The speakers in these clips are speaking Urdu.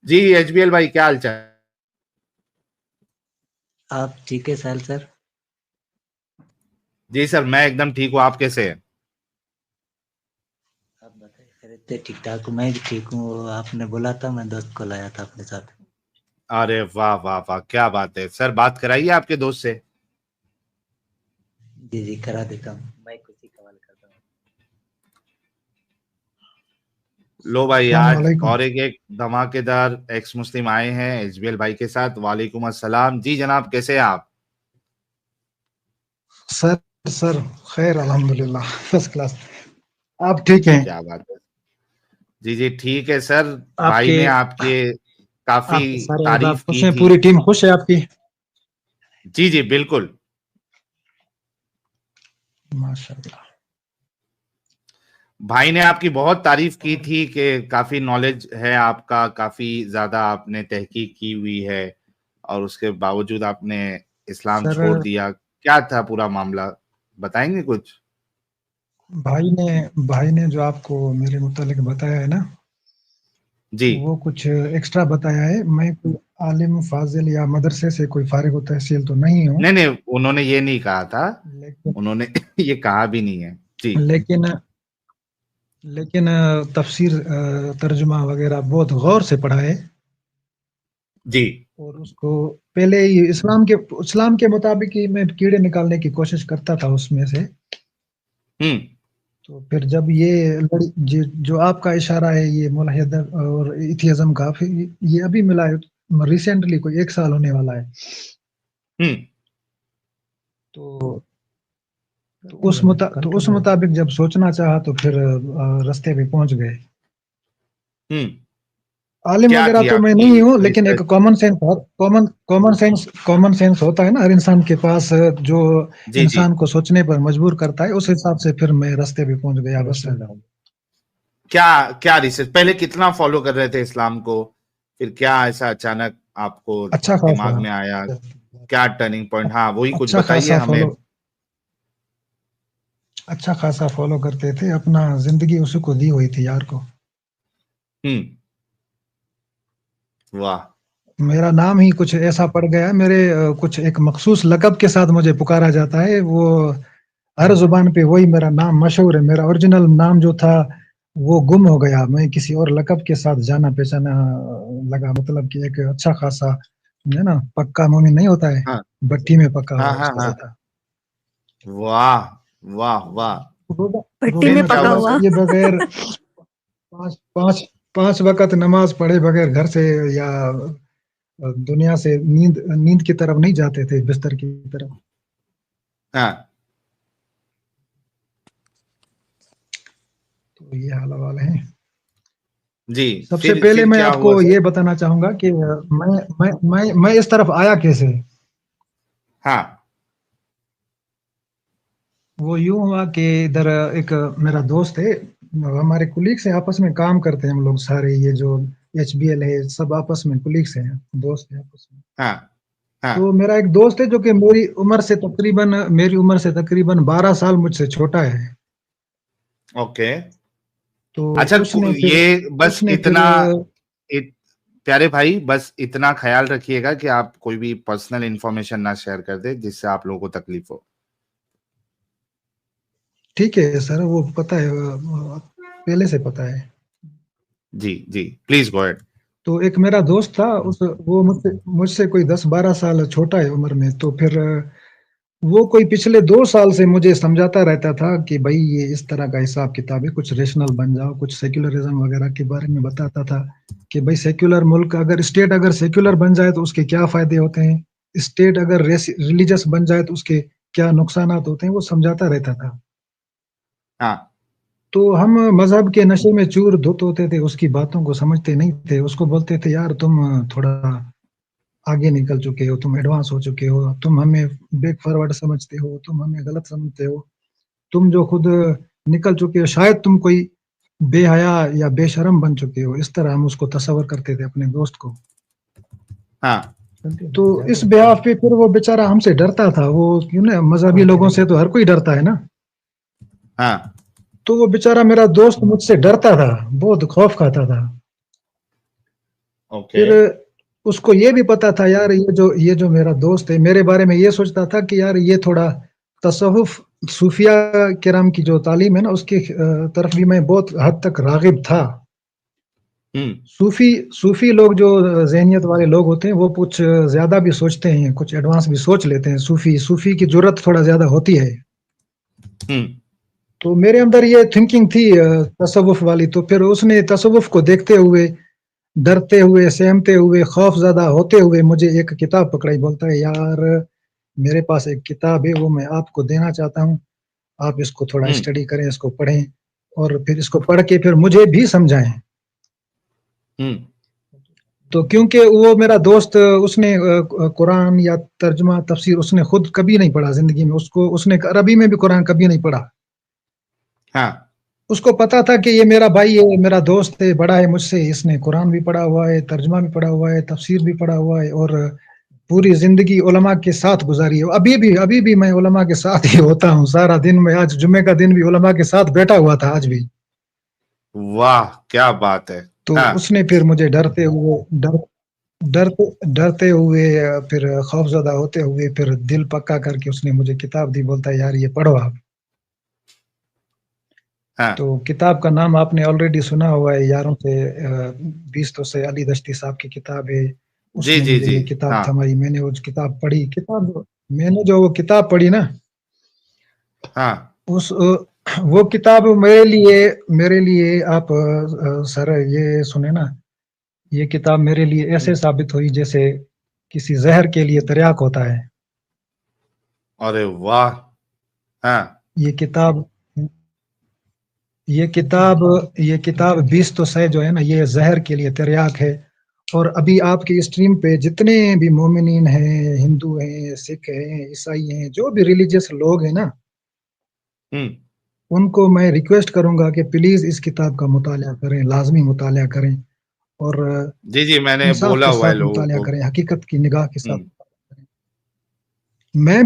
جی ایچ بی ایل بھائی کیا حال چال؟ آپ ٹھیک ہے سہیل سر؟ جی سر میں ایک دم ٹھیک ہوں، آپ کیسے ہیں؟ آپ بتائیے، خیریت ہے؟ ٹھیک ٹھاک ہوں، میں بھی ٹھیک ہوں. آپ نے بولا تھا، میں دوست کو لایا تھا اپنے ساتھ. ارے واہ واہ واہ، کیا بات ہے سر، بات کرائیے آپ کے دوست سے. جی جی کرا دیتا ہوں، میں کچھ ہی سوال کرتا ہوں. لو بھائی السلام آج علیکم. اور ایک دھماکے دار ایکس مسلم آئے ہیں ایچ بی ایل بھائی کے ساتھ. وعلیکم السلام جی جناب، کیسے ہیں آپ؟ سر خیر الحمدللہ، فرسٹ کلاس. آپ ٹھیک ہیں؟ کیا بات ہے، جی جی ٹھیک ہے سر. آپ بھائی کے نے آپ کے کافی آپ کے سارے احباب تعریف خوش کی ہیں؟ تھی. پوری ٹیم خوش ہے آپ کی؟ جی جی بالکل. ماشاء اللہ. بھائی نے آپ کی بہت تعریف کی تھی کہ کافی نالج ہے آپ کا، کافی زیادہ آپ نے تحقیق کی ہوئی ہے، اور اس کے باوجود آپ نے اسلام سر چھوڑ دیا. کیا تھا پورا معاملہ، بتائیں گے کچھ؟ بھائی نے جو آپ کو میرے متعلق بتایا ہے نا، جی وہ کچھ ایکسٹرا بتایا ہے. میں کوئی عالم فاضل یا مدرسے سے کوئی فارغ التحصیل تو نہیں ہوں. نہیں انہوں نے یہ نہیں کہا تھا، لیکن انہوں نے یہ کہا بھی نہیں ہے. جی لیکن تفسیر ترجمہ وغیرہ بہت غور سے پڑھا ہے. جی اور اس کو پہلے ہی اسلام کے مطابق ہی میں کیڑے نکالنے کی کوشش کرتا تھا اس میں سے. تو پھر جب یہ جو آپ کا اشارہ ہے، یہ ملحد اور ایتھیزم کا، پھر یہ ابھی ملا ہے ریسنٹلی، کوئی 1 سال ہونے والا ہے. تو اس مطابق جب سوچنا چاہا تو پھر رستے پہ پہنچ گئے. عالم کیا وغیرہ تھی تو آپ میں کی نہیں ہوں، لیکن ایک ریسرچ؟ کامن سینس ہوتا ہے نا ہر انسان کے پاس، جو جی جی انسان کو سوچنے پر مجبور کرتا ہے. اس حساب سے پھر میں رستے پہ پہنچ گیا. بس کیا ریسرچ؟ پہلے کتنا فالو کر رہے تھے اسلام کو، پھر کیا ایسا اچانک آپ کو اچھا دماغ میں آیا؟ کیا ٹرننگ پوائنٹ؟ ہاں وہی کچھ اچھا بتائیے ہمیں. خاصا فالو کرتے تھے، اپنا زندگی اسی کو دی ہوئی تھی، یار کو. واہ. میرا نام ہی کچھ ایسا پڑ گیا، میرے کچھ ایک مخصوص لقب کے ساتھ مجھے پکارا جاتا ہے. وہ ہر زبان پہ وہی میرا نام مشہور ہے. میرا اوریجنل نام جو تھا وہ گم ہو گیا. میں کسی اور لقب کے ساتھ جانا پہچانا لگا. مطلب کہ ایک اچھا خاصا ہے نا، پکا مومن نہیں ہوتا ہے، ہاں بٹی میں پکا ہاں ہوا اس ہاں ہاں. طرح تھا. واہ واہ واہ. پٹی میں پکا ہوا. یہ بغیر پانچ وقت نماز پڑھے بغیر گھر سے یا دنیا سے نیند کی طرف نہیں جاتے تھے، بستر کی طرف. ہاں تو یہ حال ہیں. جی. سب سے پھر پہلے پھر میں کیا آپ کو ہوا سر؟ یہ بتانا چاہوں گا کہ میں اس طرف آیا کیسے. ہاں وہ یوں ہوا کہ ادھر ایک میرا دوست ہے، ہمارے کولیگس ہیں، آپس میں کام کرتے ہیں ہم لوگ سارے. یہ جو ایچ بی ایل ہے، سب آپس میں کولیگس ہیں، دوست ہیں آپس میں. ہاں ہاں. تو میرا ایک دوست ہے جو کہ میری عمر سے تقریباً 12 سال مجھ سے چھوٹا ہے. اوکے. تو اچھا یہ بس اس نے پھر اتنا پیارے بھائی، بس اتنا خیال رکھیے گا کہ آپ کوئی بھی پرسنل انفارمیشن نہ شیئر کر دیں جس سے آپ لوگوں کو تکلیف ہو. ٹھیک ہے سر، وہ پتہ ہے، پہلے سے پتہ ہے. جی جی پلیز گو اہیڈ. تو ایک میرا دوست تھا، وہ مجھ سے کوئی 10-12 سال چھوٹا ہے عمر میں. تو پھر وہ کوئی پچھلے 2 سال سے مجھے سمجھاتا رہتا تھا کہ بھائی یہ اس طرح کا حساب کتاب ہے، کچھ ریشنل بن جاؤ، کچھ سیکولرزم وغیرہ کے بارے میں بتاتا تھا کہ بھائی سیکولر ملک، اسٹیٹ اگر سیکولر بن جائے تو اس کے کیا فائدے ہوتے ہیں، اسٹیٹ اگر ریلیجس بن جائے تو اس کے کیا نقصانات ہوتے ہیں. وہ سمجھاتا رہتا تھا. ہاں تو ہم مذہب کے نشے میں چور دھت ہوتے تھے، اس کی باتوں کو سمجھتے نہیں تھے. اس کو بولتے تھے یار تم تھوڑا آگے نکل چکے ہو، تم ایڈوانس ہو چکے ہو، تم ہمیں بیک فارورڈ سمجھتے ہو، تم ہمیں غلط سمجھتے ہو، تم جو خود نکل چکے ہو شاید تم کوئی بے حیا یا بے شرم بن چکے ہو. اس طرح ہم اس کو تصور کرتے تھے اپنے دوست کو. ہاں. تو اس بیاف پہ پھر وہ بیچارہ ہم سے ڈرتا تھا. وہ کیوں نا، مذہبی لوگوں سے تو ہر کوئی ڈرتا ہے نا. ہاں. تو وہ بیچارہ میرا دوست مجھ سے ڈرتا تھا، بہت خوف کھاتا تھا. اوکے پھر اس کو یہ بھی پتا تھا یار یہ جو میرا دوست ہے میرے بارے میں یہ سوچتا تھا کہ یار یہ تھوڑا تصوف صوفیہ کرام کی جو تعلیم ہے نا اس کی طرف بھی میں بہت حد تک راغب تھا. صوفی لوگ جو ذہنیت والے لوگ ہوتے ہیں وہ کچھ زیادہ بھی سوچتے ہیں, کچھ ایڈوانس بھی سوچ لیتے ہیں. صوفی کی جرت تھوڑا زیادہ ہوتی ہے. تو میرے اندر یہ تھنکنگ تھی تصوف والی. تو پھر اس نے تصوف کو دیکھتے ہوئے, ڈرتے ہوئے, سہمتے ہوئے, خوف زدہ ہوتے ہوئے مجھے ایک کتاب پکڑائی. بولتا ہے یار میرے پاس ایک کتاب ہے, وہ میں آپ کو دینا چاہتا ہوں, آپ اس کو تھوڑا اسٹڈی کریں, اس کو پڑھیں, اور پھر اس کو پڑھ کے پھر مجھے بھی سمجھائیں. تو کیونکہ وہ میرا دوست, اس نے قرآن یا ترجمہ تفسیر اس نے خود کبھی نہیں پڑھا زندگی میں. اس نے عربی میں بھی قرآن کبھی نہیں پڑھا. اس کو پتا تھا کہ یہ میرا بھائی ہے, میرا دوست ہے, بڑا ہے مجھ سے, اس نے قرآن بھی پڑھا ہوا ہے, ترجمہ بھی پڑھا ہوا ہے, تفسیر بھی پڑھا ہوا ہے, اور پوری زندگی علماء کے ساتھ گزاری ہے. ابھی بھی میں علماء کے ساتھ ہی ہوتا ہوں سارا دن. میں آج جمعے کا دن بھی علماء کے ساتھ بیٹھا ہوا تھا آج بھی. واہ کیا بات ہے. تو اس نے پھر مجھے ڈرتے ہوئے پھر خوف زدہ ہوتے ہوئے پھر دل پکا کر کے اس نے مجھے کتاب دی. بولتا ہے یار یہ پڑھو آپ. تو کتاب کا نام آپ نے آلریڈی سنا ہوا ہے یاروں سے 20 تو سے, علی دشتی صاحب کی کتاب ہے. اس نے مجھے یہ کتاب تھمائی. میں نے وہ کتاب پڑھی. میں نے جو وہ کتاب پڑھی نا, وہ کتاب میرے لیے آپ سر یہ سنیں نا, یہ کتاب میرے لیے ایسے ثابت ہوئی جیسے کسی زہر کے لیے تریاک ہوتا ہے. ارے واہ. یہ کتاب 20 تو سے جو ہے نا, یہ زہر کے لیے تریاک ہے. اور ابھی آپ کی اسٹریم پہ جتنے بھی مومنین ہیں, ہندو ہیں, سکھ ہیں, عیسائی ہیں, جو بھی ریلیجیس لوگ ہیں نا, ان کو میں ریکویسٹ کروں گا کہ پلیز اس کتاب کا مطالعہ کریں, لازمی مطالعہ کریں, اور جی میں نے انصاف بولا کے ہوا ہے ساتھ لوگوں مطالعہ کو. کریں, حقیقت کی نگاہ کے ساتھ. میں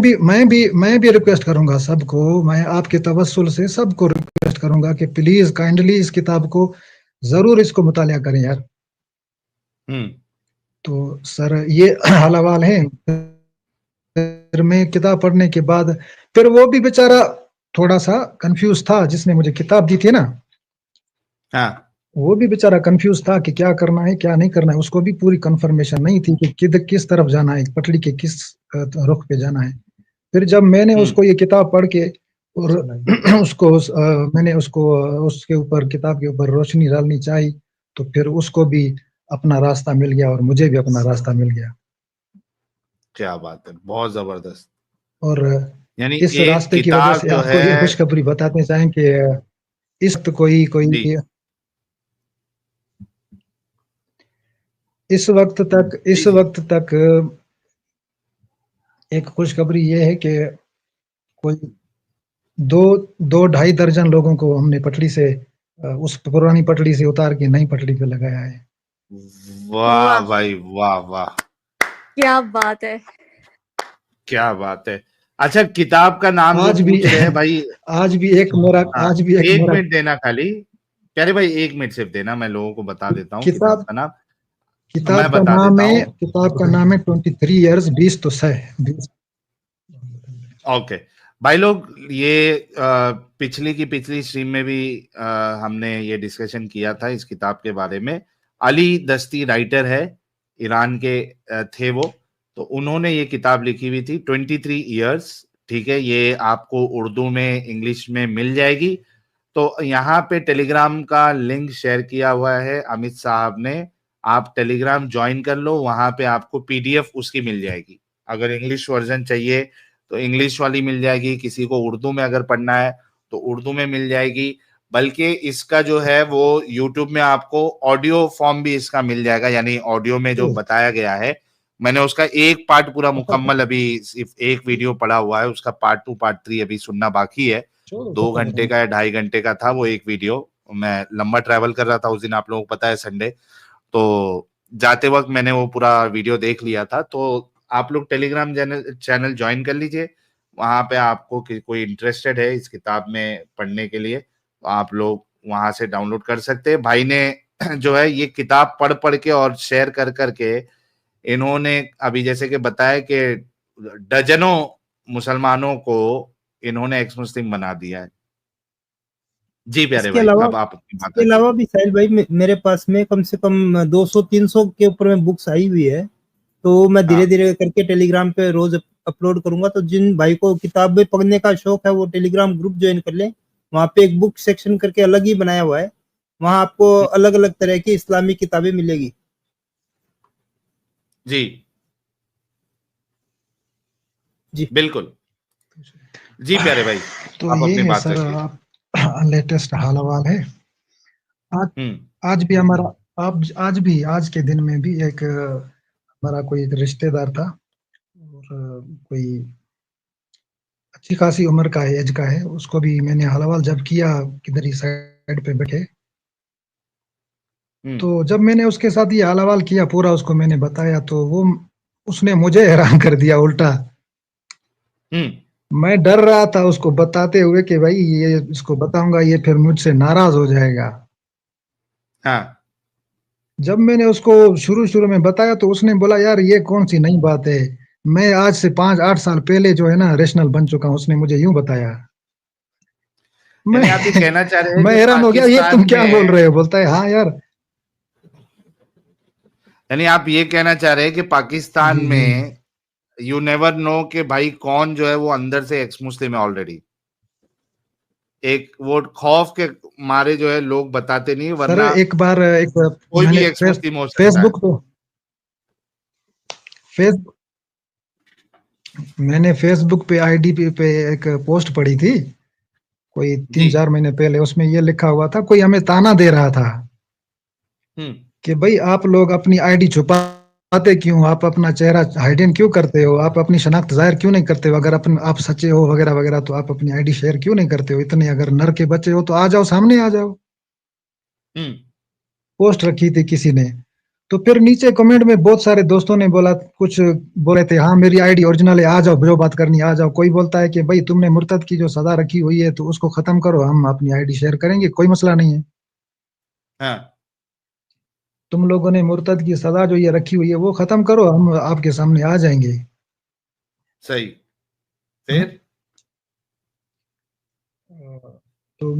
بھی ریکویسٹ کروں گا سب کو, میں آپ کے توسل سے سب کو ریکویسٹ کروں گا کہ پلیز کائنڈلی اس کتاب کو ضرور اس کو مطالعہ کریں یار. تو سر یہ حال ہے. پھر میں کتاب پڑھنے کے بعد پھر وہ بھی بیچارہ تھوڑا سا کنفیوز تھا جس نے مجھے کتاب دی تھی نا, وہ بھی بیچارہ کنفیوز تھا کہ کیا کرنا ہے کیا نہیں کرنا ہے. اس کو بھی پوری کنفرمیشن نہیں تھی کہ کس طرف جانا ہے, پٹڑی کے کس رخ پہ جانا ہے. پھر جب میں نے اس کو یہ کتاب پڑھ کے اور میں نے اس کے اوپر کتاب کے اوپر روشنی ڈالنی چاہی, تو پھر اس کو بھی اپنا راستہ مل گیا اور مجھے بھی اپنا راستہ مل گیا. کیا بات ہے, بہت زبردست. اور یعنی اس راستے کی وجہ سے آپ کو یہ خوشخبری بتاتے چاہیں کہ اس وقت کوئی اس وقت تک ایک خوشخبری یہ ہے کہ کوئی 2-2.5 درجن لوگوں کو ہم نے پٹڑی سے, اس پرانی پٹڑی سے اتار کے نئی پٹڑی پہ لگایا ہے. واہ بھائی واہ واہ, کیا بات ہے, کیا بات ہے. اچھا کتاب کا نام جو پوچھ رہے ہیں بھائی, آج بھی ایک منٹ دینا خالی پیارے بھائی, 1 منٹ صرف دینا, میں لوگوں کو بتا دیتا ہوں کتاب کا نام. کتاب کا نام ہے 23 ایئرز 20 تو سے. اوکے بھائی لوگ, یہ پچھلی اسٹریم میں بھی ہم نے یہ ڈسکشن کیا تھا اس کتاب کے بارے میں. علی دستی رائٹر ہے, ایران کے تھے وہ, تو انہوں نے یہ کتاب لکھی ہوئی تھی 23 ایئرز. ٹھیک ہے, یہ آپ کو اردو میں انگلش میں مل جائے گی. تو یہاں پہ ٹیلی گرام کا لنک شیئر کیا ہوا ہے امت صاحب نے, آپ ٹیلی گرام جوائن کر لو, وہاں پہ آپ کو PDF اس کی مل جائے گی. اگر انگلش ورژن چاہیے تو انگلش والی مل جائے گی, کسی کو اردو میں اگر پڑھنا ہے تو اردو میں مل جائے گی. بلکہ اس کا جو ہے وہ یوٹیوب میں آپ کو آڈیو فارم بھی اس کا مل جائے گا, یعنی آڈیو میں جو بتایا گیا ہے. میں نے اس کا ایک پارٹ پورا مکمل, ابھی صرف ایک ویڈیو پڑا ہوا ہے, اس کا پارٹ 2 پارٹ 3 ابھی سننا باقی ہے. 2 گھنٹے کا یا 2.5 گھنٹے کا تھا وہ ایک ویڈیو. میں لمبا ٹریول کر رہا تھا اس دن, آپ لوگوں کو پتا ہے سنڈے, تو جاتے وقت میں نے وہ پورا ویڈیو دیکھ لیا تھا. تو آپ لوگ ٹیلی گرام چینل جوائن کر لیجئے, وہاں پہ آپ کو کوئی انٹرسٹڈ ہے اس کتاب میں پڑھنے کے لیے تو آپ لوگ وہاں سے ڈاؤن لوڈ کر سکتے ہیں. بھائی نے جو ہے یہ کتاب پڑھ پڑھ کے اور شیئر کر کر کے انہوں نے ابھی جیسے کہ بتایا کہ ڈجنوں مسلمانوں کو انہوں نے ایکس مسلم بنا دیا ہے. جی پیارے بھائی اب آپ اپنی بات. اس کے علاوہ بھی ساحل بھائی میرے پاس میں کم سے کم 200-300 کے اوپر میں بکس آئی ہوئی ہے, تو میں دھیرے دھیرے کر کے ٹیلی گرام پہ روز اپلوڈ کروں گا. تو جن بھائی کو کتابیں پڑھنے کا شوق ہے وہ ٹیلی گرام گروپ جوائن کر لیں. وہاں پہ ایک بک سیکشن کر کے الگ ہی بنایا ہوا ہے, وہاں آپ کو الگ الگ طرح کی اسلامی کتابیں ملے گی. جی جی بالکل. جی پیارے بھائی تو آپ یہ اپنی ہے بات سر رکھیے. لیٹسٹ حال حوال ہے. آج بھی ہمارا آج کے دن میں بھی ایک ہمارا کوئی ایک رشتے دار تھا, اور کوئی اچھی خاصی عمر کا ہے, ایج کا ہے. اس کو بھی میں نے حال حوال جب کیا کدھر ہی سائڈ پہ بیٹھے, تو جب میں نے اس کے ساتھ یہ حال حوال کیا پورا, اس کو میں نے بتایا, تو اس نے مجھے حیران کر دیا الٹا. میں ڈر رہا تھا اس کو بتاتے ہوئے کہ بھائی یہ اس کو بتاؤں گا یہ پھر مجھ سے ناراض ہو جائے گا. جب میں نے اس کو شروع میں بتایا تو اس نے بولا یار یہ کون سی نئی بات ہے, میں آج سے 5-8 سال پہلے جو ہے نا ریشنل بن چکا ہوں. اس نے مجھے یوں بتایا. یعنی آپ یہ کہنا چاہ رہے ہیں میں کہ حیران ہو گیا, یہ تم کیا بول رہے ہو؟ بولتا ہے ہاں یار. یعنی آپ یہ کہنا چاہ رہے ہیں کہ پاکستان میں یو نیور نو کہ بھائی کون جو ہے وہ اندر سے ایکس مسلم ہے آلریڈی. ایک وہ خوف کے مارے جو ہے لوگ بتاتے نہیں, سر ورنہ ایک بار کوئی بھی ایکس مسلم ہو سکتا فیس ہے. بک میں نے فیس بک پہ آئی ڈی پہ ایک پوسٹ پڑھی تھی کوئی 3-4 مہینے پہلے. اس میں یہ لکھا ہوا تھا, کوئی ہمیں تانا دے رہا تھا کہ بھائی آپ لوگ اپنی آئی ڈی چھپاتے کیوں, آپ اپنا چہرہ ہائیڈن کیوں کرتے ہو, آپ اپنی شناخت ظاہر کیوں نہیں کرتے ہو, اگر آپ سچے ہو وغیرہ وغیرہ تو آپ اپنی آئی ڈی شیئر کیوں نہیں کرتے ہو, اتنے اگر نر کے بچے ہو تو آ جاؤ, سامنے آ جاؤ. پوسٹ رکھی تھی کسی نے. تو پھر نیچے کمنٹ میں بہت سارے دوستوں نے بولا, کچھ بولے تھے ہاں میری آئی ڈی اوریجنل ہے, آ جاؤ جو بات کرنی آ جاؤ. کوئی بولتا ہے کہ بھائی تم نے مرتد کی جو سزا رکھی ہوئی ہے تو اس کو ختم کرو, ہم اپنی آئی ڈی شیئر کریں گے, کوئی مسئلہ نہیں ہے. تم لوگوں نے مرتد کی سزا جو یہ رکھی ہوئی ہے وہ ختم کرو, ہم آپ کے سامنے آ جائیں گے. صحیح. پھر تو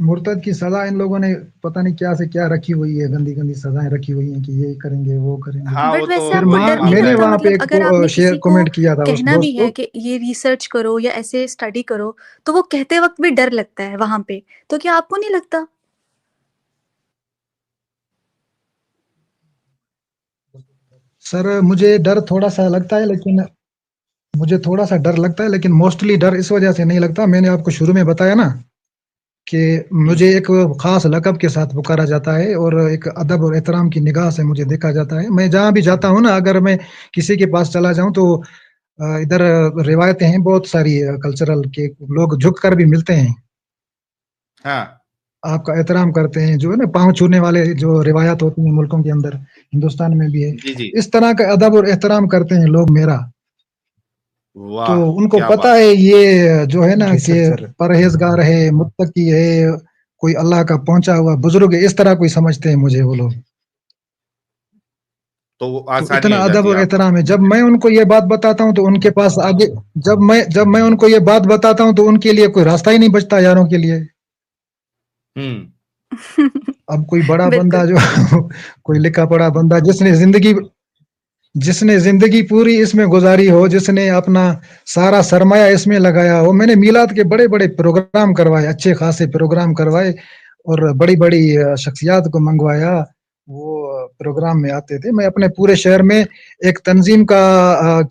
مرتد کی سزا ان لوگوں نے پتہ نہیں کیا سے کیا رکھی ہوئی ہے, گندی گندی سزائیں رکھی ہوئی ہیں کہ یہ کریں گے وہ کریں گے. بٹ ویسے آپ کو ڈر نہیں میں نے لگتا, وہاں پہ مطلب ایک اگر آپ نے شیئر کسی کو کمنٹ کیا تھا اس کہنا دوست بھی کو, ہے کہ یہ ریسرچ کرو یا ایسے اسٹڈی کرو, تو وہ کہتے وقت بھی ڈر لگتا ہے وہاں پہ, تو کیا آپ کو نہیں لگتا؟ سر مجھے ڈر تھوڑا سا لگتا ہے, لیکن موسٹلی ڈر اس وجہ سے نہیں لگتا. میں نے آپ کو شروع میں بتایا نا کہ مجھے ایک خاص لقب کے ساتھ پکارا جاتا ہے اور ایک ادب اور احترام کی نگاہ سے مجھے دیکھا جاتا ہے. میں جہاں بھی جاتا ہوں نا, اگر میں کسی کے پاس چلا جاؤں تو ادھر روایتیں ہیں بہت ساری کلچرل کے, لوگ جھک کر بھی ملتے ہیں, آپ کا احترام کرتے ہیں, جو ہے نا پاؤں چھونے والے جو روایات ہوتی ہیں ملکوں کے اندر, ہندوستان میں بھی ہے, اس طرح کا ادب اور احترام کرتے ہیں لوگ میرا. تو ان کو پتا ہے یہ جو ہے نا کہ پرہیزگار ہے, متقی ہے, کوئی اللہ کا پہنچا ہوا بزرگ ہے, اس طرح کوئی سمجھتے ہیں مجھے وہ لوگ. تو اتنا ادب اور احترام ہے. جب میں ان کو یہ بات بتاتا ہوں تو ان کے پاس آگے, جب میں ان کو یہ بات بتاتا ہوں تو ان کے لیے کوئی راستہ ہی نہیں بچتا یاروں کے لیے. اب کوئی بڑا بندہ جو کوئی لکھا پڑا بندہ جس نے زندگی پوری اس میں گزاری ہو, جس نے اپنا سارا سرمایہ اس میں لگایا ہو. میں نے میلاد کے بڑے بڑے پروگرام کروائے, اچھے خاصے پروگرام کروائے, اور بڑی بڑی شخصیات کو منگوایا, وہ پروگرام میں آتے تھے. میں اپنے پورے شہر میں ایک تنظیم کا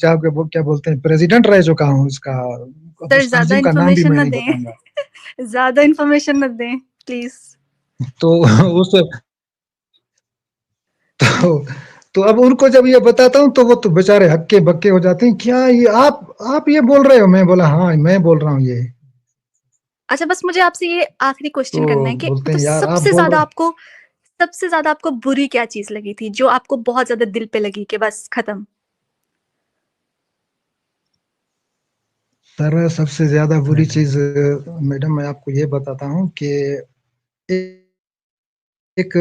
کیا بولتے ہیں پریزیڈنٹ رہ چکا ہوں. اس کا سر اس زیادہ تنظیم کا نام بھی انفارمیشن میں نہ نہیں دیں, بتاؤں گا. زیادہ انفارمیشن نہ دیں پلیز. تو اب ان کو جب یہ بتاتا ہوں تو وہ تو بےچارے ہکے بکے ہو جاتے ہیں, کیا یہ آپ یہ بول رہے ہو؟ میں بولا ہاں میں بول رہا ہوں یہ. اچھا بس مجھے آپ سے یہ آخری کوشچن تو کرنا ہے کہ بولتے مطلب ہیں یار سب آپ سے بول زیادہ آپ کو بری کیا چیز لگی تھی, جو آپ کو بہت زیادہ دل پہ لگی کہ بس ختم؟ سر سب سے زیادہ بری چیز میڈم میں آپ کو یہ بتاتا ہوں کہ ایک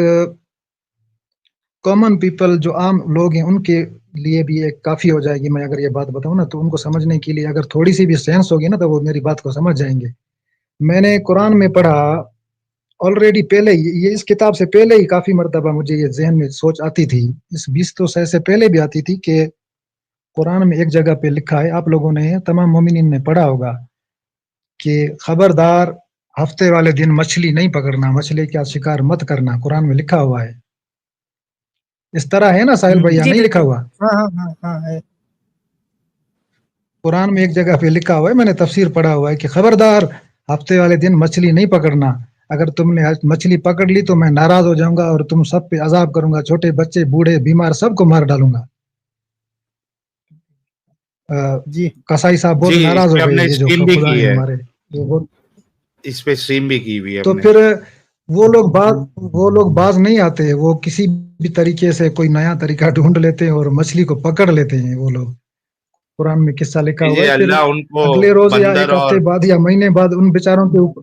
کامن پیپل جو عام لوگ ہیں ان کے لیے بھی ایک کافی ہو جائے گی. میں اگر یہ بات بتاؤں نا تو ان کو سمجھنے کے لیے اگر تھوڑی سی بھی سینس ہوگی نا تو وہ میری بات کو سمجھ جائیں گے. میں نے قرآن میں پڑھا آلریڈی پہلے یہ اس کتاب سے پہلے ہی کافی مرتبہ مجھے یہ ذہن میں سوچ آتی تھی, اس 20 سال سے پہلے بھی آتی تھی کہ قرآن میں ایک جگہ پہ لکھا ہے, آپ لوگوں نے تمام مومنین نے پڑھا ہوگا کہ خبردار ہفتے والے دن مچھلی نہیں پکڑنا, مچھلی کا شکار مت کرنا, قرآن میں لکھا ہوا ہے. اس طرح ہے نا ساحل بھائی, جی نہیں لکھا بالکل. ہوا؟ ہاں ہے. قرآن میں ایک جگہ پہ لکھا ہوا ہے, میں نے تفسیر پڑھا ہوا ہے کہ خبردار ہفتے والے دن مچھلی نہیں پکڑنا, اگر تم نے مچھلی پکڑ لی تو میں ناراض ہو جاؤں گا اور تم سب پہ عذاب کروں گا, چھوٹے بچے بوڑھے بیمار سب کو مار ڈالوں گا. جی کسائی صاحب بہت جی اس ناراض پہ ہو ہم گئے, نے یہ جو اسٹریم بھی خدا کی ہے ہے, ہمارے وہ اس پہ اسٹریم بھی کی ہوئی ہے تو ہم نے. پھر وہ لوگ باز نہیں آتے, وہ کسی بھی طریقے سے کوئی نیا طریقہ ڈھونڈ لیتے ہیں اور مچھلی کو پکڑ لیتے ہیں. وہ لوگ قرآن میں قصہ لکھا ہوا یہ ہے. پھر اللہ ان کو اگلے روز یا بندر ایک اور ہفتے بعد یا مہینے بعد ان بیچاروں کے اوپر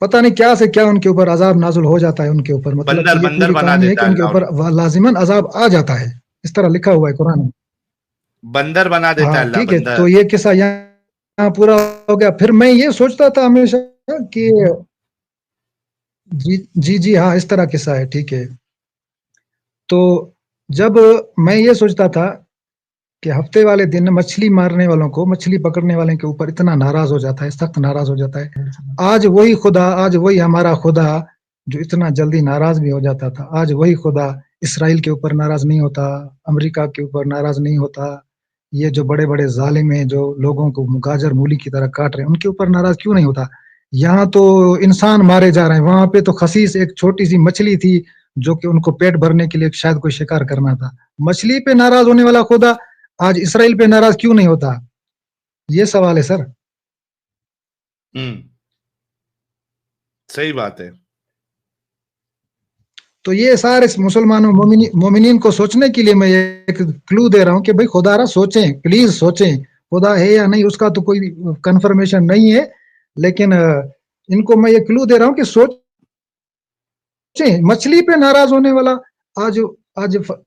پتہ نہیں کیا سے کیا ان کے اوپر عذاب نازل ہو جاتا ہے ان کے اوپر. مطلب کہ یہ بندر پوری بنا کہانی ہے دیتا کہ ہے ان کے اللہ اوپر لازماً عذاب آ جاتا ہے, اس طرح لکھا ہوا ہے قرآن میں. بندر بنا دیتا ہے ہاں اللہ, ٹھیک ہے, بندر. تو یہ قصہ یہاں پورا ہو گیا. پھر میں یہ سوچتا تھا ہمیشہ کہ جی ہاں اس طرح قصہ ہے, ٹھیک ہے. تو جب میں یہ سوچتا تھا کہ ہفتے والے دن مچھلی مارنے والوں کو, مچھلی پکڑنے والے کے اوپر اتنا ناراض ہو جاتا ہے, سخت ناراض ہو جاتا ہے. آج وہی خدا, آج وہی ہمارا خدا جو اتنا جلدی ناراض بھی ہو جاتا تھا, آج وہی خدا اسرائیل کے اوپر ناراض نہیں ہوتا, امریکہ کے اوپر ناراض نہیں ہوتا. یہ جو بڑے بڑے ظالم ہیں جو لوگوں کو گاجر مولی کی طرح کاٹ رہے ہیں, ان کے اوپر ناراض کیوں نہیں ہوتا؟ یہاں تو انسان مارے جا رہے ہیں, وہاں پہ تو خسیس ایک چھوٹی سی مچھلی تھی جو کہ ان کو پیٹ بھرنے کے لیے شاید کوئی شکار کرنا تھا. مچھلی پہ ناراض ہونے والا خدا آج اسرائیل پہ ناراض کیوں نہیں ہوتا؟ یہ سوال ہے سر. صحیح بات ہے. تو یہ سارے مسلمانوں مومنین کو سوچنے کے لیے میں ایک کلو دے رہا ہوں کہ بھائی خدا را سوچیں, پلیز سوچیں, خدا ہے یا نہیں اس کا تو کوئی کنفرمیشن نہیں ہے, لیکن ان کو میں یہ کلو دے رہا ہوں کہ سوچیں. مچھلی پہ ناراض ہونے والا آج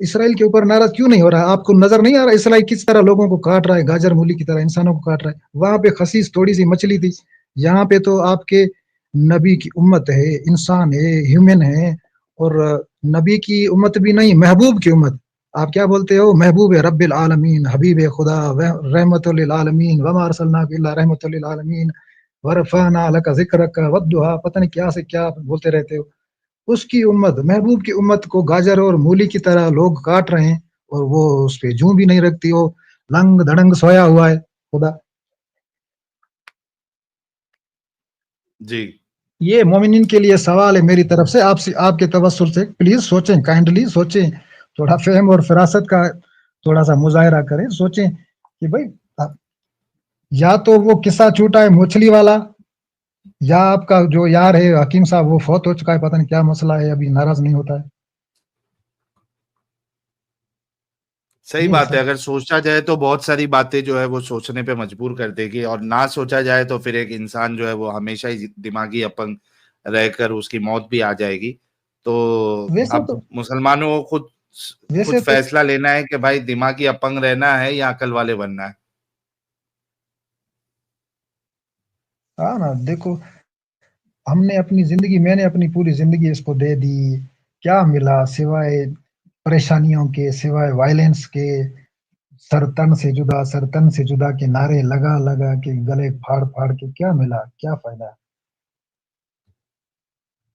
اسرائیل کے اوپر ناراض کیوں نہیں ہو رہا؟ آپ کو نظر نہیں آ رہا اسرائیل کس طرح لوگوں کو کاٹ رہا ہے, گاجر مولی کی طرح انسانوں کو کاٹ رہا ہے؟ وہاں پہ خسیس تھوڑی سی مچھلی تھی, یہاں پہ تو آپ کے نبی کی امت ہے, انسان ہے, ہیومن ہے, اور نبی کی امت بھی نہیں, محبوب کی امت. آپ کیا بولتے ہو؟ محبوب رب العالمین, حبیب خدا, رحمت للعالمین, وما ارسلناک الا رحمت للعالمین, ورفعنا لک ذکرک والضحی, پتہ نہیں کیا سے کیا بولتے رہتے ہو. اس کی امت, محبوب کی امت کو گاجر اور مولی کی طرح لوگ کاٹ رہے ہیں اور وہ اس پہ جوں بھی نہیں رکھتی, وہ لنگ دھڑنگ سویا ہوا ہے خدا. جی یہ مومنین کے لیے سوال ہے میری طرف سے, آپ کے توسل سے پلیز سوچیں, کائنڈلی سوچیں, تھوڑا فہم اور فراست کا تھوڑا سا مظاہرہ کریں, سوچیں کہ بھائی یا تو وہ قصہ چھوٹا ہے مچھلی والا, یا آپ کا جو یار ہے حکیم صاحب وہ فوت ہو چکا ہے, پتہ نہیں کیا مسئلہ ہے, ابھی ناراض نہیں ہوتا ہے. صحیح بات ہے. اگر سوچا جائے تو بہت ساری باتیں جو ہے وہ سوچنے پہ مجبور کر دے گی, اور نہ سوچا جائے تو پھر ایک انسان جو ہے وہ ہمیشہ ہی دماغی اپنگ رہ کر اس کی موت بھی آ جائے گی. تو اب مسلمانوں کو خود فیصلہ لینا ہے کہ بھائی دماغی اپنگ رہنا ہے یا عقل والے بننا ہے. ہاں نا, دیکھو ہم نے اپنی زندگی, میں نے اپنی پوری زندگی اس کو دے دی, کیا ملا سوائے پریشانیوں کے, سوائے وائلنس کے, سر تن سے جدا کے نعرے لگا کے, گلے پھاڑ کے, کیا ملا, کیا فائدہ؟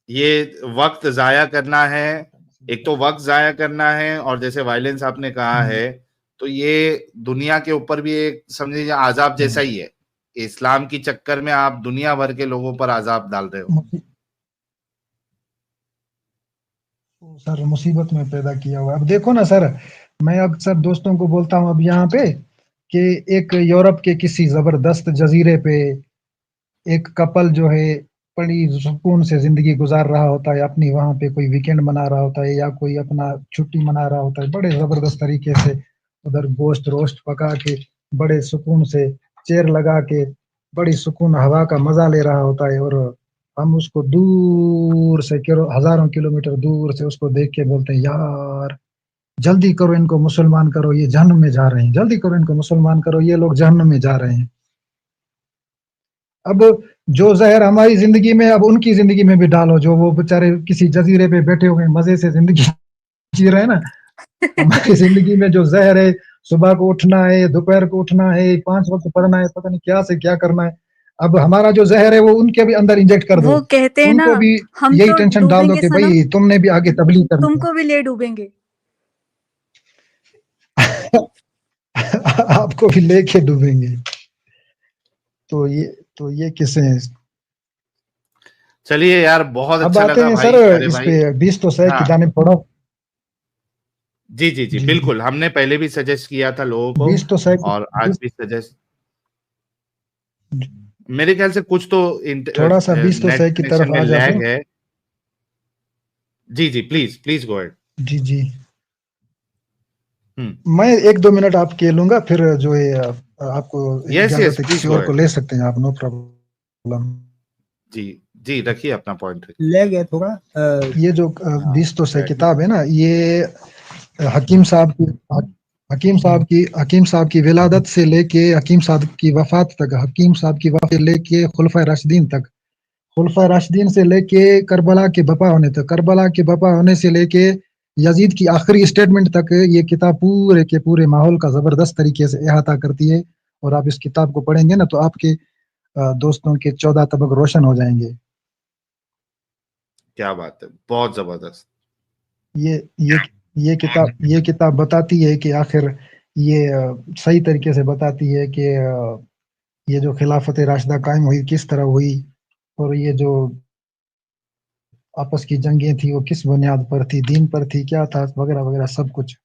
یہ وقت ضائع کرنا ہے, ایک تو وقت ضائع کرنا ہے, اور جیسے وائلنس آپ نے کہا ہے تو یہ دنیا کے اوپر بھی ایک سمجھے عذاب جیسا ہی ہے. اسلام کی چکر میں آپ دنیا بھر کے لوگوں پر عذاب ڈال رہے ہو. سر مصیبت میں پیدا کیا ہوا. اب دیکھو نا سر, میں اکثر دوستوں کو بولتا ہوں اب یہاں پہ کہ ایک یورپ کے کسی زبردست جزیرے پہ ایک کپل جو ہے بڑی سکون سے زندگی گزار رہا ہوتا ہے, اپنی وہاں پہ کوئی ویکینڈ منا رہا ہوتا ہے یا کوئی اپنا چھٹی منا رہا ہوتا ہے, بڑے زبردست طریقے سے ادھر گوشت روشت پکا کے, بڑے سکون سے چیئر لگا کے, بڑی سکون ہوا کا مزہ لے رہا ہوتا ہے, اور ہم اس کو دور سے ہزاروں کلومیٹر دور سے اس کو دیکھ کے بولتے ہیں یار جلدی کرو ان کو مسلمان کرو یہ جہنم میں جا رہے ہیں، جلدی کرو ان کو مسلمان کرو یہ لوگ جہنم میں جا رہے ہیں. اب جو زہر ہماری زندگی میں اب ان کی زندگی میں بھی ڈالو، جو وہ بیچارے کسی جزیرے پہ بیٹھے ہوئے مزے سے زندگی جی رہے ہیں نا. ہماری زندگی میں جو زہر ہے، صبح کو اٹھنا ہے، دوپہر کو اٹھنا ہے، 5 وقت پڑھنا ہے، پتہ نہیں کیا سے کیا کرنا ہے. اب ہمارا جو زہر ہے وہ ان کے بھی اندر انجیکٹ کر دو، وہ کہتے ہیں ان نا کو بھی ہم یہی تو ٹینشن ڈال ڈوبیں دو گے کہ صنم، بھائی تم نے بھی آگے تبلیغ کرنی تم ہے. کو بھی لے ڈوبیں گے. آپ کو بھی لے کے ڈوبیں گے. تو یہ قصے ہیں. چلیے یار بہت اب اچھا آتے لگا ہیں بھائی سر ارے اس بھائی. پہ 20 تو سہ ہاں کی جانب پڑھو. جی جی جی جی بالکل، ہم نے پہلے بھی سجیسٹ کیا تھا لوگوں کو 20 تو سہ اور آج بھی سجیسٹ، میرے خیال سے کچھ تو تھوڑا سا 20 تو نیٹ سہ کی طرف کنیکشن میں آ جاتے لیگ ہیں. ہے. جی جی پلیز پلیز گو ایڈ. جی جی میں 1-2 منٹ آپ کے لوں گا، پھر جو ہے آپ کو یس اجازت یس ہے پلیز کسی گو اور ایڈ. کو لے سکتے ہیں آپ، نو پرابلم. جی جی رکھیے اپنا پوائنٹ رکھیے. لیگ ہے تھوڑا. یہ جو ہاں 20 تو سہ بیٹھ. کتاب ہے نا، یہ حکیم صاحب کی ولادت سے لے کے حکیم صاحب کی وفات تک، حکیم صاحب کی وفات سے لے کے خلفائے راشدین تک، خلفائے راشدین سے لے کے کربلا کے بپا ہونے تک، کربلا کے بپا ہونے سے لے کے یزید کی آخری اسٹیٹمنٹ تک، یہ کتاب پورے کے پورے ماحول کا زبردست طریقے سے احاطہ کرتی ہے. اور آپ اس کتاب کو پڑھیں گے نا تو آپ کے دوستوں کے 14 طبق روشن ہو جائیں گے. کیا بات ہے، بہت زبردست. یہ کتاب بتاتی ہے کہ آخر یہ صحیح طریقے سے بتاتی ہے کہ یہ جو خلافت راشدہ قائم ہوئی کس طرح ہوئی، اور یہ جو آپس کی جنگیں تھی وہ کس بنیاد پر تھی، دین پر تھی، کیا تھا، وغیرہ وغیرہ سب کچھ.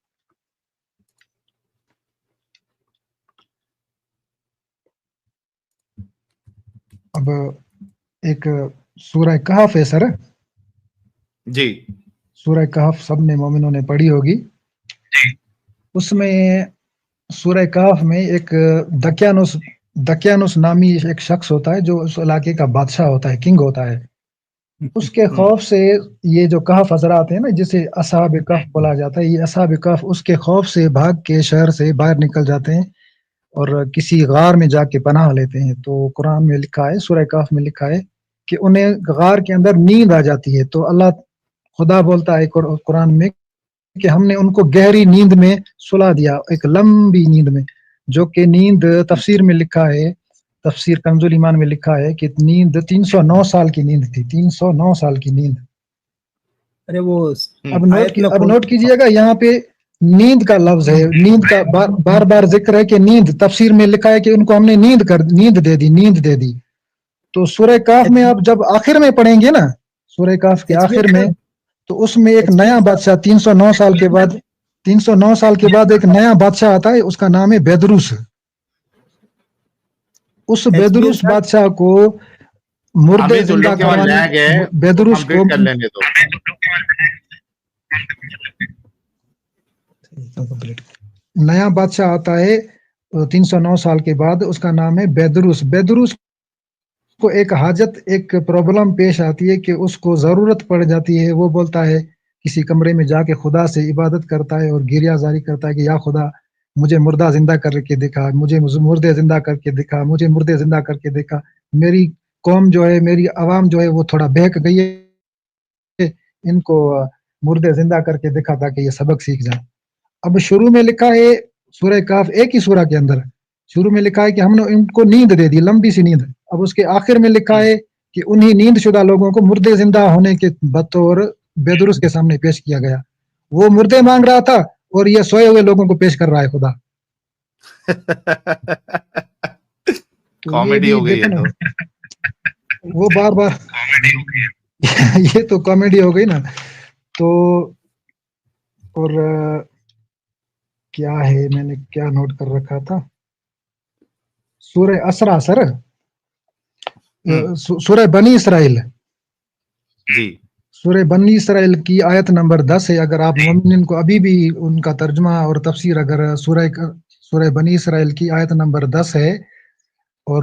اب ایک سورہ کہف ہے سر، جی سورہ کہف سب نے مومنوں نے پڑھی ہوگی. اس میں سورہ کہف میں ایک دکیانوس نامی ایک شخص ہوتا ہے جو اس علاقے کا بادشاہ ہوتا ہے، کنگ ہوتا ہے. اس کے خوف سے یہ جو کہف حضرات ہیں نا، جسے اصحاب کہف بولا جاتا ہے، یہ اصحاب کہف اس کے خوف سے بھاگ کے شہر سے باہر نکل جاتے ہیں اور کسی غار میں جا کے پناہ لیتے ہیں. تو قرآن میں لکھا ہے، سورہ کہف میں لکھا ہے کہ انہیں غار کے اندر نیند آ جاتی ہے. تو اللہ خدا بولتا ہے قرآن میں کہ ہم نے ان کو گہری نیند میں سلا دیا، ایک لمبی نیند میں، جو کہ نیند تفسیر میں لکھا ہے، تفسیر کنز ایمان میں لکھا ہے کہ نیند 309 سال کی نیند تھی، 309 سال کی نیند. ارے وہ اب آیت میں نوٹ کیجئے گا، یہاں پہ نیند کا لفظ ہے، نیند کا بار بار ذکر ہے کہ نیند. تفسیر میں لکھا ہے کہ ان کو ہم نے نیند دے دی. تو سورہ کہف میں آپ جب آخر میں پڑھیں گے نا، سورہ کہف کے آخر میں، تو اس میں ایک نیا بادشاہ 309 سال کے بعد ایک نیا بادشاہ آتا ہے، اس کا نام ہے بیدروس. اس بیدروس بادشاہ کو مردے حمید ان زندہ لوگ کے وہاں کروانے، لیگ ہے تو بیدروس کو کمپلیٹ کر لینے دو. نیا بادشاہ آتا ہے 309 سال کے بعد، اس کا نام ہے بیدروس. بیدروس کو ایک حاجت، ایک پرابلم پیش آتی ہے کہ اس کو ضرورت پڑ جاتی ہے. وہ بولتا ہے، کسی کمرے میں جا کے خدا سے عبادت کرتا ہے اور گریہ زاری کرتا ہے کہ یا خدا مجھے مردہ زندہ کر کے دکھا، مجھے مردے زندہ کر کے دکھا، مجھے مردے زندہ کر کے دکھا. میری قوم جو ہے، میری عوام جو ہے وہ تھوڑا بہک گئی ہے، ان کو مردے زندہ کر کے دکھا تاکہ یہ سبق سیکھ جائیں. اب شروع میں لکھا ہے سورہ کہف، ایک ہی سورہ کے اندر شروع میں لکھا ہے کہ ہم نے ان کو نیند دے دی، لمبی سی نیند. اب اس کے آخر میں لکھا ہے کہ انہی نیند شدہ لوگوں کو مردے زندہ ہونے کے بطور بیدروس کے سامنے پیش کیا گیا. وہ مردے مانگ رہا تھا اور یہ سوئے ہوئے لوگوں کو پیش کر رہا ہے خدا. کامیڈی ہو گئی ہے تو. وہ بار بار یہ تو کامیڈی ہو گئی نا. تو اور کیا ہے، میں نے کیا نوٹ کر رکھا تھا، سورہ اسرا سر، سورہ بنی اسرائیل، جی سورہ بنی اسرائیل کی آیت نمبر 10 ہے. اگر آپ مومنین کو ابھی بھی ان کا ترجمہ اور تفسیر، اگر سورہ بنی اسرائیل کی آیت نمبر 10 ہے اور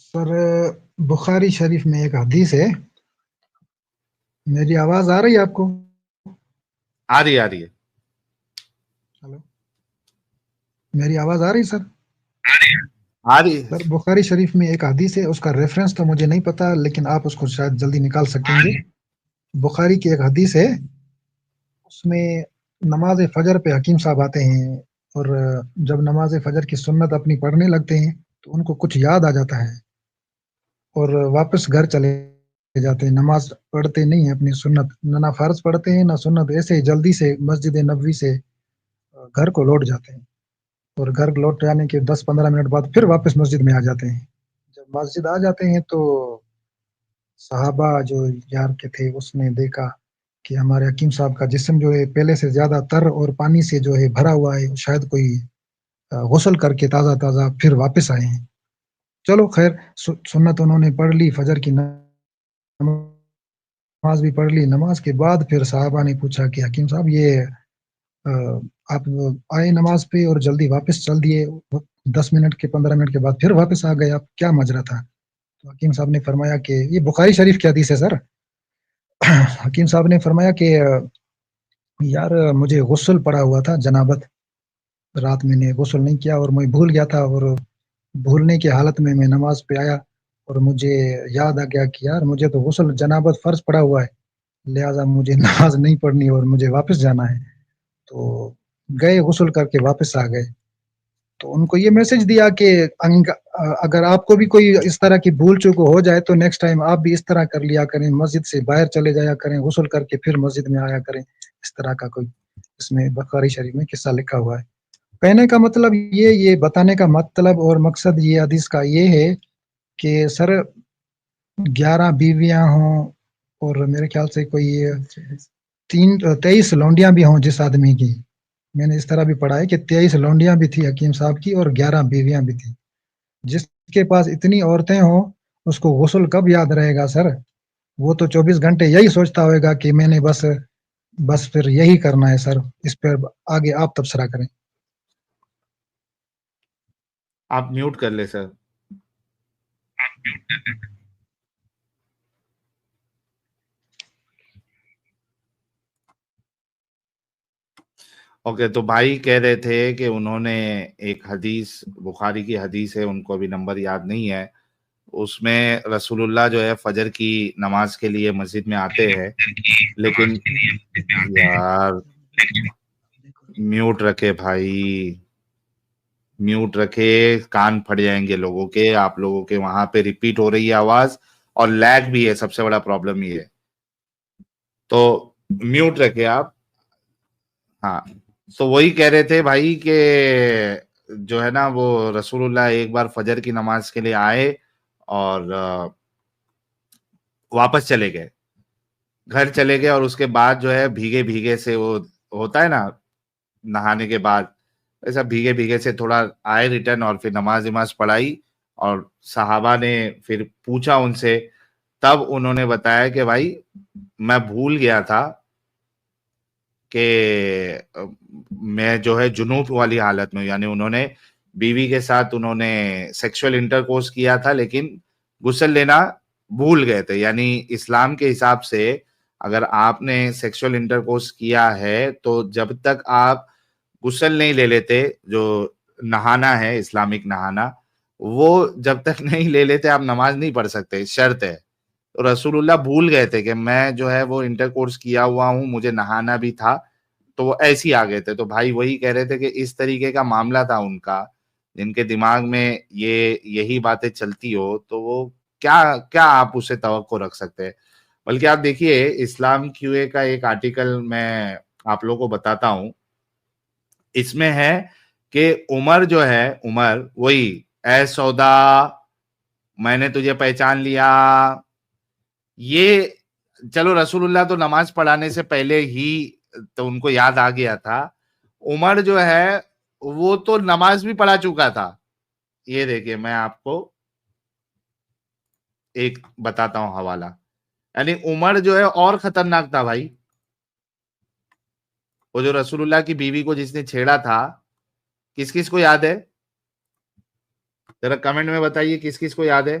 سر بخاری شریف میں ایک حدیث ہے. میری آواز آ رہی ہے آپ کو؟ آ رہی ہے. ہلو، میری آواز آ رہی سر؟ آ رہی ہے. سر بخاری شریف میں ایک حدیث ہے، اس کا ریفرنس تو مجھے نہیں پتا، لیکن آپ اس کو شاید جلدی نکال سکیں گے. بخاری کی ایک حدیث ہے، اس میں نماز فجر پہ حکیم صاحب آتے ہیں، اور جب نماز فجر کی سنت اپنی پڑھنے لگتے ہیں تو ان کو کچھ یاد آ جاتا ہے اور واپس گھر چلے جاتے ہیں. نماز پڑھتے نہیں ہیں اپنی سنت، نہ فرض پڑھتے ہیں نہ سنت، ایسے ہی جلدی سے مسجد نبوی سے گھر کو لوٹ جاتے ہیں، اور گھر لوٹ جانے کے 10-15 منٹ بعد پھر واپس مسجد میں آ جاتے ہیں. جب مسجد آ جاتے ہیں تو صحابہ جو یار کے تھے اس نے دیکھا کہ ہمارے حکیم صاحب کا جسم جو ہے پہلے سے زیادہ تر اور پانی سے جو ہے بھرا ہوا ہے، شاید کوئی غسل کر کے تازہ تازہ پھر واپس آئے ہیں. چلو خیر، سنت انہوں نے پڑھ لی، فجر کی نماز بھی پڑھ لی. نماز کے بعد پھر صحابہ نے پوچھا کہ حکیم صاحب یہ آپ آئے نماز پہ اور جلدی واپس چل دیے، 10 منٹ کے 15 منٹ کے بعد پھر واپس آ گئے، آپ کیا ماجرا تھا؟ تو حکیم صاحب نے فرمایا کہ یہ بخاری شریف کی حدیث ہے سر. حکیم صاحب نے فرمایا کہ یار مجھے غسل پڑا ہوا تھا، جنابت، رات میں نے غسل نہیں کیا اور میں بھول گیا تھا، اور بھولنے کی حالت میں نماز پہ آیا اور مجھے یاد آ گیا کہ یار مجھے تو غسل جنابت فرض پڑا ہوا ہے، لہٰذا مجھے نماز نہیں پڑھنی اور مجھے واپس جانا ہے. تو گئے، غسل کر کے واپس آ گئے. تو ان کو یہ میسج دیا کہ اگر آپ کو بھی کوئی اس طرح کی بھول چوک ہو جائے تو نیکسٹ ٹائم آپ بھی اس طرح کر لیا کریں، مسجد سے باہر چلے جایا کریں، غسل کر کے پھر مسجد میں آیا کریں. اس طرح کا کوئی اس میں بخاری شریف میں قصہ لکھا ہوا ہے. کہنے کا مطلب یہ بتانے کا مطلب اور مقصد یہ حدیث کا یہ ہے کہ سر 11 بیویاں ہوں اور میرے خیال سے کوئی 23 لونڈیاں بھی ہوں جس آدمی کی. میں نے اس طرح بھی پڑھا ہے کہ 23 لونڈیاں بھی تھی حکیم صاحب کی اور 11 بیویاں بھی تھی. جس کے پاس اتنی عورتیں ہوں اس کو غسل کب یاد رہے گا سر؟ وہ تو 24 گھنٹے یہی سوچتا ہوئے گا کہ میں نے بس پھر یہی کرنا ہے سر. اس پر آگے آپ تبصرہ کریں. آپ میوٹ کر لیں سر. اوکے، تو بھائی کہہ رہے تھے کہ انہوں نے ایک حدیث، بخاری کی حدیث ہے، ان کو ابھی نمبر یاد نہیں ہے، اس میں رسول اللہ جو ہے فجر کی نماز کے لیے مسجد میں آتے ہیں، لیکن یار میوٹ رکھے بھائی، میوٹ رکھے، کان پھٹ جائیں گے لوگوں کے. آپ لوگوں کے وہاں پہ ریپیٹ ہو رہی ہے آواز اور لیگ بھی ہے، سب سے بڑا پرابلم یہ ہے، تو میوٹ رکھے آپ. ہاں، تو وہی کہہ رہے تھے بھائی کہ جو ہے نا وہ رسول اللہ ایک بار فجر کی نماز کے لیے آئے اور واپس چلے گئے، گھر چلے گئے، اور اس کے بعد جو ہے بھیگے بھیگے سے، وہ ہوتا ہے نا نہانے کے بعد، ایسا بھیگے بھیگے سے تھوڑا آئے ریٹرن، اور پھر نماز پڑھائی، اور صحابہ نے پھر پوچھا ان سے، تب انہوں نے بتایا کہ بھائی میں بھول گیا تھا کہ میں جو ہے جنوب والی حالت میں، یعنی انہوں نے بیوی کے ساتھ انہوں نے سیکشل انٹرکورس کیا تھا لیکن غسل لینا بھول گئے تھے. یعنی اسلام کے حساب سے اگر آپ نے سیکشل انٹرکورس کیا ہے تو جب تک آپ غسل نہیں لے لیتے، جو نہانا ہے اسلامک نہانا، وہ جب تک نہیں لے لیتے آپ نماز نہیں پڑھ سکتے، شرط ہے. تو رسول اللہ بھول گئے تھے کہ میں جو ہے وہ انٹرکورس کیا ہوا ہوں، مجھے نہانا بھی تھا، تو وہ ایسے ہی آ گئے تھے. تو بھائی وہی کہہ رہے تھے کہ اس طریقے کا معاملہ تھا ان کا، جن کے دماغ میں یہی باتیں چلتی ہو تو وہ کیا آپ اسے توقع رکھ سکتے ہیں. بلکہ آپ دیکھیے اسلام کیو اے کا ایک آرٹیکل میں آپ لوگوں کو بتاتا ہوں، اس میں ہے کہ عمر جو ہے، عمر وہی اے سودا میں نے تجھے پہچان لیا. یہ چلو رسول اللہ تو نماز پڑھانے سے پہلے ہی تو ان کو یاد آ گیا تھا، عمر جو ہے وہ تو نماز بھی پڑھا چکا تھا. یہ دیکھیے میں آپ کو ایک بتاتا ہوں حوالہ، یعنی عمر جو ہے اور خطرناک تھا بھائی. وہ جو رسول اللہ کی بیوی کو جس نے چھیڑا تھا، کس کس کو یاد ہے؟ ذرا کمنٹ میں بتائیے کس کس کو یاد ہے.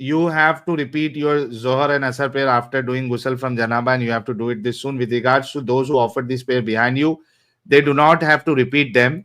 you have to repeat your Zohar and Asar prayer after doing ghusl from Janaba, and you have to do it this soon. With regards to those who offered this prayer behind you, they do not have to repeat them.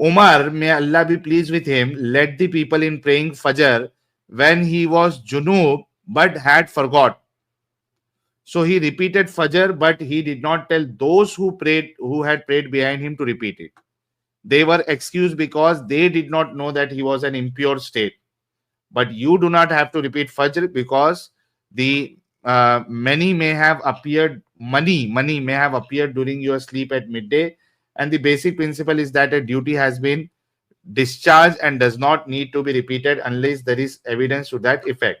Umar, may Allah be pleased with him, led the people in praying Fajr when he was junub but had forgot. So he repeated Fajr, but he did not tell those who had prayed behind him to repeat it. They were excused because they did not know that he was an impure state. But you do not have to repeat Fajr because the money may have appeared during your sleep at midday, and the basic principle is that a duty has been discharged and does not need to be repeated unless there is evidence to that effect.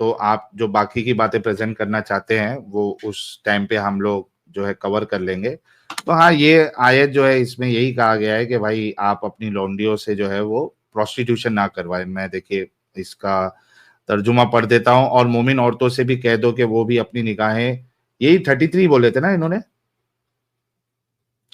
تو آپ جو باقی کی باتیں پریزنٹ کرنا چاہتے ہیں وہ اس ٹائم پہ ہم لوگ جو ہے کور کر لیں گے. تو ہاں یہ آیت جو ہے اس میں یہی کہا گیا ہے کہ بھائی آپ اپنی لونڈیوں سے جو ہے وہ پروسٹیٹیوشن نہ کروائیں. میں دیکھیے اس کا ترجمہ پڑھ دیتا ہوں. اور مومن عورتوں سے بھی کہہ دو کہ وہ بھی اپنی نگاہیں, یہی 33 بولے تھے نا انہوں نے,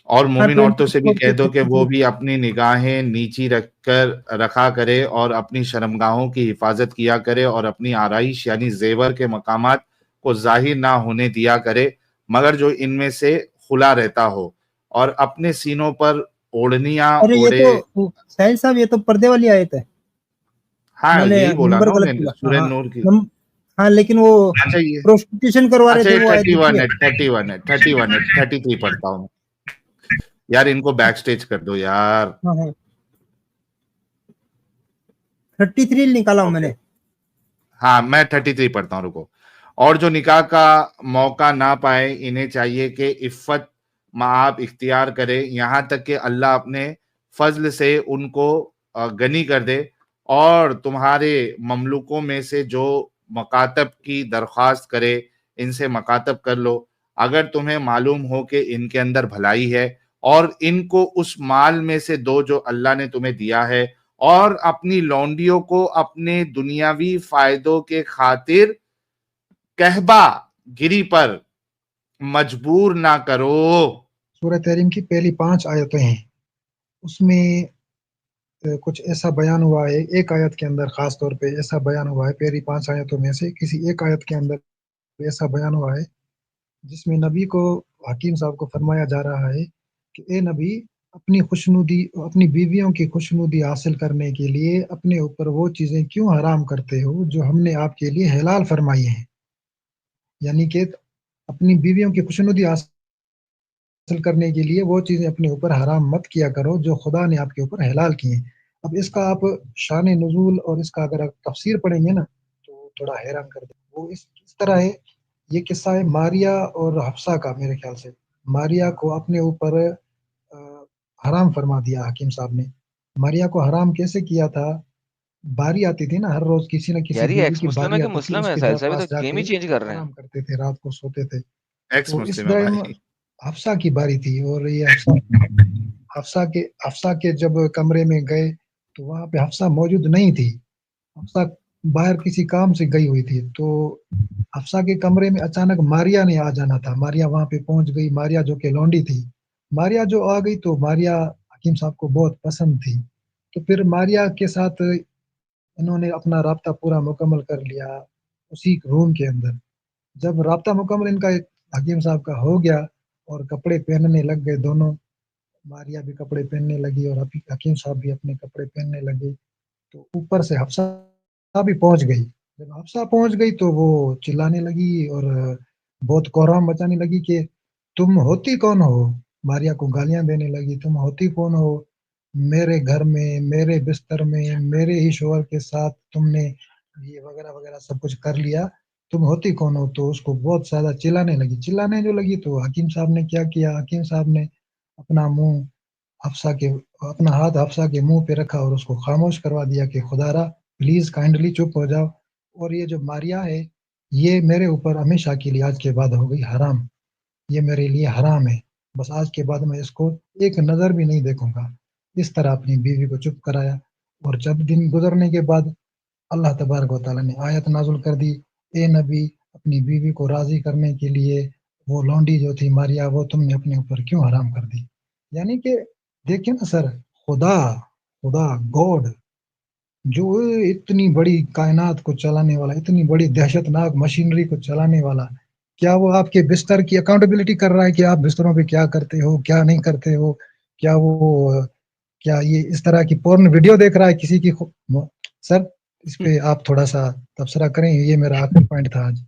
اور مومن عورتوں سے بھی کہہ دو کہ وہ بھی اپنی نگاہیں نیچی رکھا کرے اور اپنی شرمگاہوں کی حفاظت کیا کرے اور اپنی آرائش یعنی زیور کے مقامات کو ظاہر نہ ہونے دیا کرے مگر جو ان میں سے کھلا رہتا ہو, اور اپنے سینوں پر اوڑھنیاں ارے اوڑھے. یہ تو ساحل صاحب یہ تو پردے والی آیت ہے. ہاں میں نے یہی بولا نمبر نا غلط میں نے, بولا. سورہ نور کی. ہاں لیکن وہ اچھا یہ پروسٹیٹیوشن کروا رہے اچھا تھے یہ وہ آیت 31 دیکھی ہے, 31 ہے, 31 ہے, 33 پڑھتا ہوں یار. ان کو بیک سٹیج کر دو یار. ہاں 33 نکالا ہوں میں نے. ہاں میں 33 پڑھتا ہوں, رکو. اور جو نکاح کا موقع نہ پائے انہیں چاہیے کہ عفت مآب اختیار کرے یہاں تک کہ اللہ اپنے فضل سے ان کو غنی کر دے, اور تمہارے مملوکوں میں سے جو مکاتب کی درخواست کرے ان سے مکاتب کر لو اگر تمہیں معلوم ہو کہ ان کے اندر بھلائی ہے, اور ان کو اس مال میں سے دو جو اللہ نے تمہیں دیا ہے, اور اپنی لونڈیوں کو اپنے دنیاوی فائدوں کے خاطر کہبہ گری پر مجبور نہ کرو. سورہ تحریم کی پہلی 5 آیتیں ہیں, اس میں کچھ ایسا بیان ہوا ہے, ایک آیت کے اندر خاص طور پہ ایسا بیان ہوا ہے, پہلی 5 آیتوں میں سے کسی ایک آیت کے اندر ایسا بیان ہوا ہے جس میں نبی کو, حکیم صاحب کو فرمایا جا رہا ہے کہ اے نبی اپنی خوشنودی, اپنی بیویوں کی خوشنودی حاصل کرنے کے لیے اپنے اوپر وہ چیزیں کیوں حرام کرتے ہو جو ہم نے آپ کے لیے حلال فرمائی ہیں. یعنی کہ اپنی بیویوں کی خوشنودی حاصل کرنے کے لیے وہ چیزیں اپنے اوپر حرام مت کیا کرو جو خدا نے آپ کے اوپر حلال کی ہیں. اب اس کا آپ شان نزول اور اس کا اگر آپ تفسیر پڑھیں گے نا تو تھوڑا حیران کر دیں. وہ اس طرح ہے, یہ قصہ ہے ماریہ اور حفصہ کا. میرے خیال سے ماریہ کو اپنے اوپر حرام فرما دیا حکیم صاحب نے. ماریہ کو حرام کیسے کیا تھا, باری آتی تھی نا ہر روز کسی نہ کسی یار یہ بیوی ایکس کی مسلم باری ہے کہ آتی تھی, مسلم اس ہے کے ساحل صاحب, یہ پاس تو جا گیم کے ہی چینج کر رہے ہیں. آرام کرتے تھے, رات کو سوتے تھے. ایکس تو اس مسلم ہے ٹائم بھائی. حفصہ کی باری تھی, اور یہ حفصہ کے جب کمرے میں گئے تو وہاں پہ حفصہ موجود نہیں تھی. حفصہ باہر کسی کام سے گئی ہوئی تھی. تو حفصہ کے کمرے میں اچانک ماریہ نے آ جانا تھا. ماریہ وہاں پہ پہنچ گئی, ماریہ جو کہ لونڈی تھی. ماریہ جو آ گئی تو ماریہ حکیم صاحب کو بہت پسند تھی. تو پھر ماریہ کے ساتھ انہوں نے اپنا رابطہ پورا مکمل کر لیا اسی روم کے اندر. جب رابطہ مکمل ان کا حکیم صاحب کا ہو گیا اور کپڑے پہننے لگ گئے دونوں, ماریہ بھی کپڑے پہننے لگی اور حکیم صاحب بھی اپنے کپڑے پہننے لگے, تو اوپر سے حفصہ بھی پہنچ گئی. جب حفصہ پہنچ گئی تو وہ چلانے لگی اور بہت کوہرام مچانے لگی کہ تم ہوتی کون ہو. ماریہ کو گالیاں دینے لگی, تم ہوتی کون ہو, میرے گھر میں میرے بستر میں میرے ہی شوہر کے ساتھ تم نے یہ وغیرہ وغیرہ سب کچھ کر لیا, تم ہوتی کون ہو. تو اس کو بہت زیادہ چلانے جو لگی تو حکیم صاحب نے کیا کیا, حکیم صاحب نے اپنا ہاتھ حفصہ کے منہ پہ رکھا اور اس کو خاموش کروا دیا کہ خدارا پلیز کائنڈلی چپ ہو جاؤ, اور یہ جو ماریہ ہے یہ میرے اوپر ہمیشہ کے لیے آج کے بعد ہو گئی حرام, یہ میرے لیے حرام ہے, بس آج کے بعد میں اس کو ایک نظر بھی نہیں دیکھوں گا. اس طرح اپنی بیوی کو چپ کرایا. اور جب دن گزرنے کے بعد اللہ تبارک و تعالیٰ نے آیت نازل کر دی, اے نبی اپنی بیوی کو راضی کرنے کے لیے وہ لونڈی جو تھی ماریہ وہ تم نے اپنے اوپر کیوں حرام کر دی. یعنی کہ دیکھیں نا سر, خدا گاڈ جو اتنی بڑی کائنات کو چلانے والا, اتنی بڑی دہشت ناک مشینری کو چلانے والا, کیا وہ آپ کے بستر کی اکاؤنٹیبلٹی کر رہا ہے کہ آپ بستروں پہ کیا کرتے ہو کیا نہیں کرتے ہو؟ کیا یہ اس طرح کی پورن ویڈیو دیکھ رہا ہے کسی کی؟ سر اس پہ آپ تھوڑا سا تبصرہ کریں, یہ میرا آخری پوائنٹ تھا آج.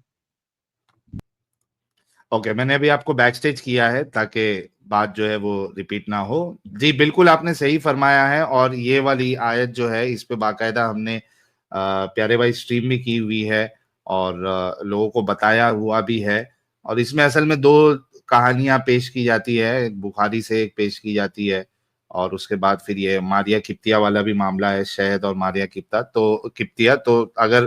اوکے, میں نے ابھی آپ کو بیک سٹیج کیا ہے تاکہ بات جو ہے وہ ریپیٹ نہ ہو. جی بالکل آپ نے صحیح فرمایا ہے, اور یہ والی آیت جو ہے اس پہ باقاعدہ ہم نے پیارے بھائی اسٹریم بھی کی ہوئی ہے اور لوگوں کو بتایا ہوا بھی ہے. اور اس میں اصل میں 2 کہانیاں پیش کی جاتی ہے, بخاری سے ایک پیش کی جاتی ہے, اور اس کے بعد پھر یہ ماریہ قبطیہ والا بھی معاملہ ہے, شہد اور ماریہ قبطیہ. تو اگر